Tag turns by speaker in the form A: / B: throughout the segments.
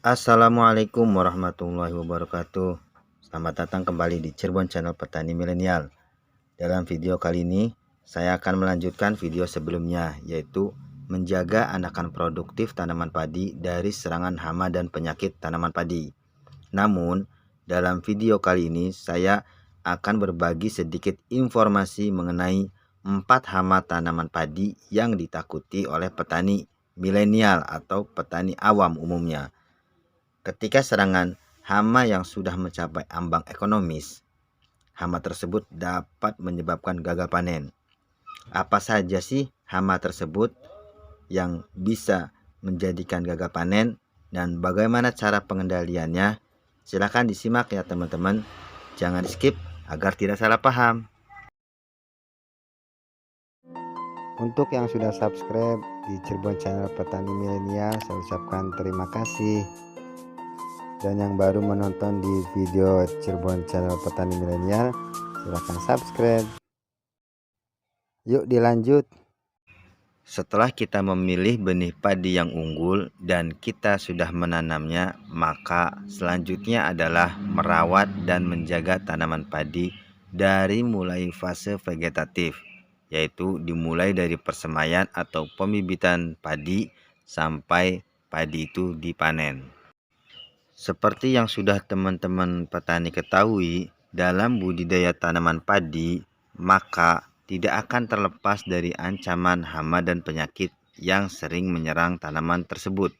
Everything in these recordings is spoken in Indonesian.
A: Assalamualaikum warahmatullahi wabarakatuh. Selamat datang kembali di Cirebon Channel Petani Milenial. Dalam video kali ini saya akan melanjutkan video sebelumnya, yaitu menjaga anakan produktif tanaman padi dari serangan hama dan penyakit tanaman padi. Namun dalam video kali ini saya akan berbagi sedikit informasi mengenai 4 hama tanaman padi yang ditakuti oleh petani milenial atau petani awam umumnya. Ketika serangan hama yang sudah mencapai ambang ekonomis, hama tersebut dapat menyebabkan gagal panen. Apa saja sih hama tersebut yang bisa menjadikan gagal panen dan bagaimana cara pengendaliannya? Silahkan disimak ya teman-teman. Jangan skip agar tidak salah paham. Untuk yang sudah subscribe di Cirebon Channel Petani Milenial, saya ucapkan terima kasih. Dan yang baru menonton di video Cirebon Channel Petani Milenial, silahkan subscribe. Yuk dilanjut. Setelah kita memilih benih padi yang unggul dan kita sudah menanamnya, maka selanjutnya adalah merawat dan menjaga tanaman padi dari mulai fase vegetatif, yaitu dimulai dari persemaian atau pembibitan padi sampai padi itu dipanen. Seperti yang sudah teman-teman petani ketahui, dalam budidaya tanaman padi, maka tidak akan terlepas dari ancaman hama dan penyakit yang sering menyerang tanaman tersebut.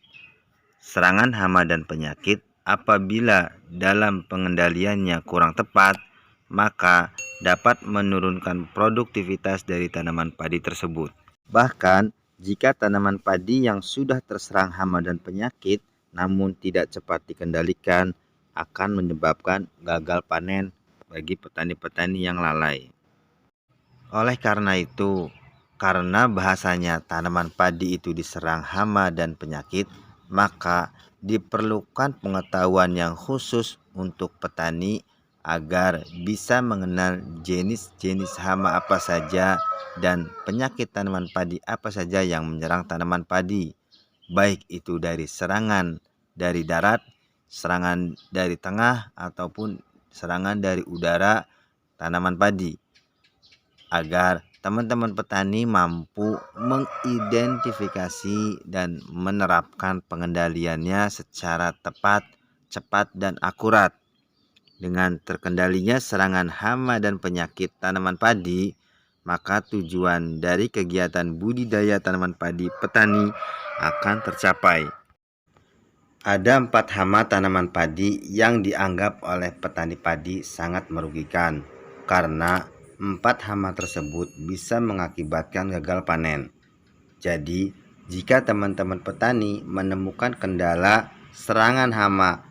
A: Serangan hama dan penyakit apabila dalam pengendaliannya kurang tepat, maka dapat menurunkan produktivitas dari tanaman padi tersebut. Bahkan, jika tanaman padi yang sudah terserang hama dan penyakit namun tidak cepat dikendalikan, akan menyebabkan gagal panen bagi petani-petani yang lalai. Oleh karena itu, karena bahasanya tanaman padi itu diserang hama dan penyakit, maka diperlukan pengetahuan yang khusus untuk petani agar bisa mengenal jenis-jenis hama apa saja dan penyakit tanaman padi apa saja yang menyerang tanaman padi, baik itu dari serangan dari darat, serangan dari tengah, ataupun serangan dari udara tanaman padi, agar teman-teman petani mampu mengidentifikasi dan menerapkan pengendaliannya secara tepat, cepat, dan akurat. Dengan terkendalinya serangan hama dan penyakit tanaman padi, maka tujuan dari kegiatan budidaya tanaman padi petani akan tercapai. Ada 4 hama tanaman padi yang dianggap oleh petani padi sangat merugikan, karena 4 hama tersebut bisa mengakibatkan gagal panen. Jadi, jika teman-teman petani menemukan kendala serangan hama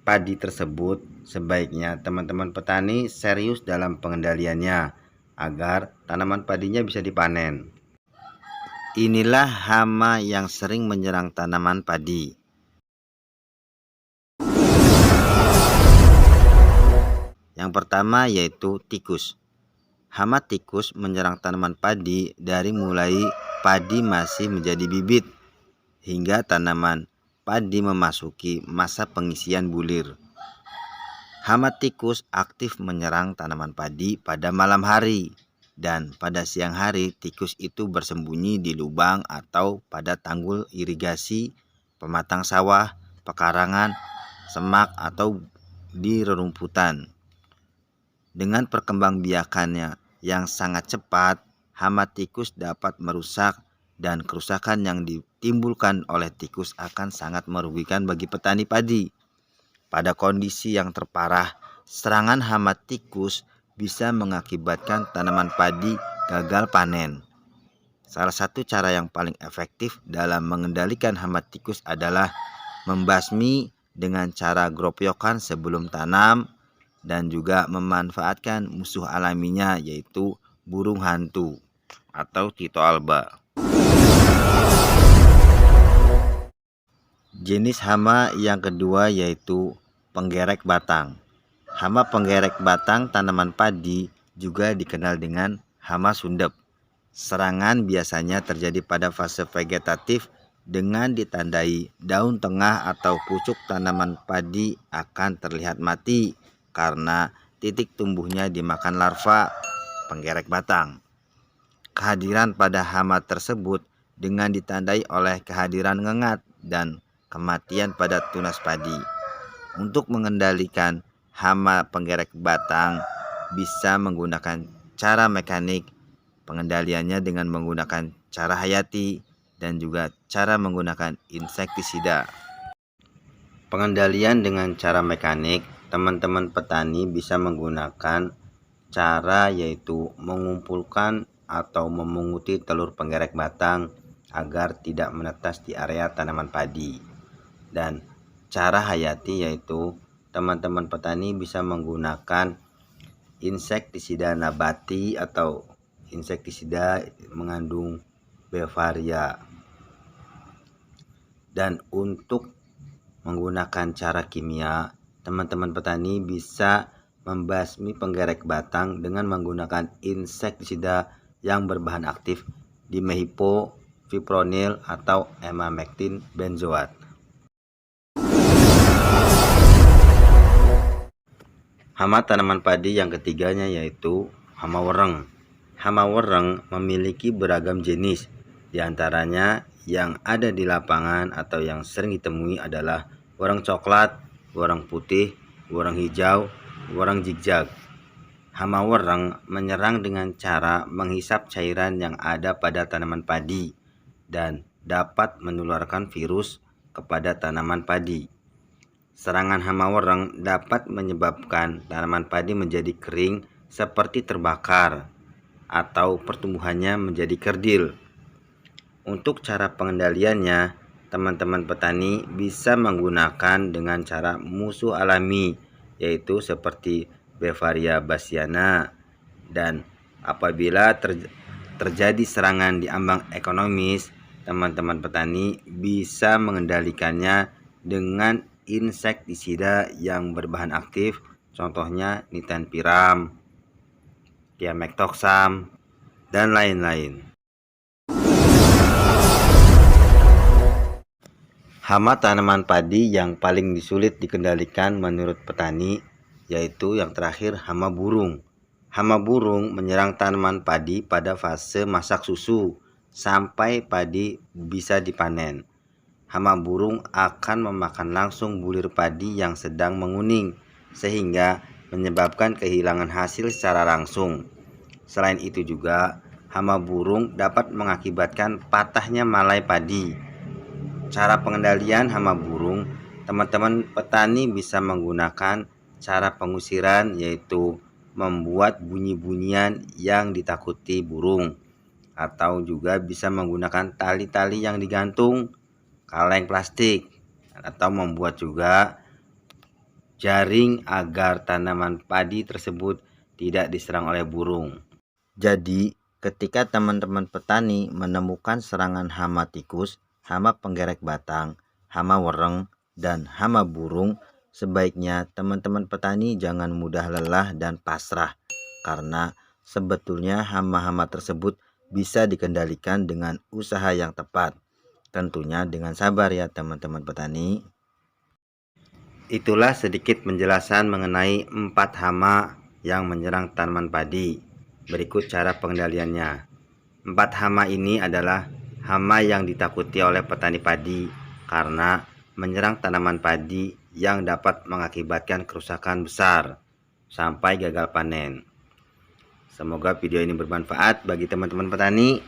A: padi tersebut, sebaiknya teman-teman petani serius dalam pengendaliannya agar tanaman padinya bisa dipanen. Inilah hama yang sering menyerang tanaman padi. Yang pertama yaitu tikus. Hama tikus menyerang tanaman padi dari mulai padi masih menjadi bibit hingga tanaman padi memasuki masa pengisian bulir. Hama tikus aktif menyerang tanaman padi pada malam hari, dan pada siang hari tikus itu bersembunyi di lubang atau pada tanggul irigasi, pematang sawah, pekarangan, semak, atau di rerumputan. Dengan perkembangbiakannya yang sangat cepat, hama tikus dapat merusak, dan kerusakan yang ditimbulkan oleh tikus akan sangat merugikan bagi petani padi. Pada kondisi yang terparah, serangan hama tikus bisa mengakibatkan tanaman padi gagal panen. Salah satu cara yang paling efektif dalam mengendalikan hama tikus adalah membasmi dengan cara gropyokan sebelum tanam, dan juga memanfaatkan musuh alaminya yaitu burung hantu atau Tito alba. Jenis hama yang kedua yaitu penggerek batang. Hama penggerek batang tanaman padi juga dikenal dengan hama sundep. Serangan biasanya terjadi pada fase vegetatif dengan ditandai daun tengah atau pucuk tanaman padi akan terlihat mati karena titik tumbuhnya dimakan larva penggerek batang. Kehadiran pada hama tersebut dengan ditandai oleh kehadiran ngengat dan kematian pada tunas padi. Untuk mengendalikan hama penggerek batang bisa menggunakan cara mekanik, pengendaliannya dengan menggunakan cara hayati dan juga cara menggunakan insektisida. Pengendalian dengan cara mekanik, teman-teman petani bisa menggunakan cara yaitu mengumpulkan atau memunguti telur penggerek batang agar tidak menetas di area tanaman padi. Dan cara hayati yaitu teman-teman petani bisa menggunakan insektisida nabati atau insektisida mengandung bevaria. Dan untuk menggunakan cara kimia, teman-teman petani bisa membasmi penggerek batang dengan menggunakan insektisida yang berbahan aktif dimehipo, fipronil atau emamectin benzoat. Hama tanaman padi yang ketiganya yaitu hama wereng. Hama wereng memiliki beragam jenis, diantaranya yang ada di lapangan atau yang sering ditemui adalah wereng coklat, wereng putih, wereng hijau, wereng zigzag. Hama wereng menyerang dengan cara menghisap cairan yang ada pada tanaman padi dan dapat menularkan virus kepada tanaman padi. Serangan hama wereng dapat menyebabkan tanaman padi menjadi kering seperti terbakar atau pertumbuhannya menjadi kerdil. Untuk cara pengendaliannya, teman-teman petani bisa menggunakan dengan cara musuh alami yaitu seperti Bevaria bassiana, dan apabila terjadi serangan di ambang ekonomis, teman-teman petani bisa mengendalikannya dengan insektisida yang berbahan aktif, contohnya nitenpiram, thiamethoxam, dan lain-lain. Hama tanaman padi yang paling sulit dikendalikan menurut petani yaitu yang terakhir hama burung. Hama burung menyerang tanaman padi pada fase masak susu sampai padi bisa dipanen. Hama burung akan memakan langsung bulir padi yang sedang menguning sehingga menyebabkan kehilangan hasil secara langsung. Selain itu juga hama burung dapat mengakibatkan patahnya malai padi. Cara pengendalian hama burung, teman-teman petani bisa menggunakan cara pengusiran yaitu membuat bunyi-bunyian yang ditakuti burung, atau juga bisa menggunakan tali-tali yang digantung, kaleng plastik, atau membuat juga jaring agar tanaman padi tersebut tidak diserang oleh burung. Jadi ketika teman-teman petani menemukan serangan hama tikus, hama penggerek batang, hama wereng, dan hama burung, sebaiknya teman-teman petani jangan mudah lelah dan pasrah karena sebetulnya hama-hama tersebut bisa dikendalikan dengan usaha yang tepat. Tentunya dengan sabar ya teman-teman petani. Itulah sedikit penjelasan mengenai 4 hama yang menyerang tanaman padi. Berikut cara pengendaliannya. 4 hama ini adalah hama yang ditakuti oleh petani padi karena menyerang tanaman padi yang dapat mengakibatkan kerusakan besar sampai gagal panen. Semoga video ini bermanfaat bagi teman-teman petani.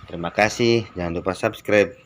A: Terima kasih, jangan lupa subscribe.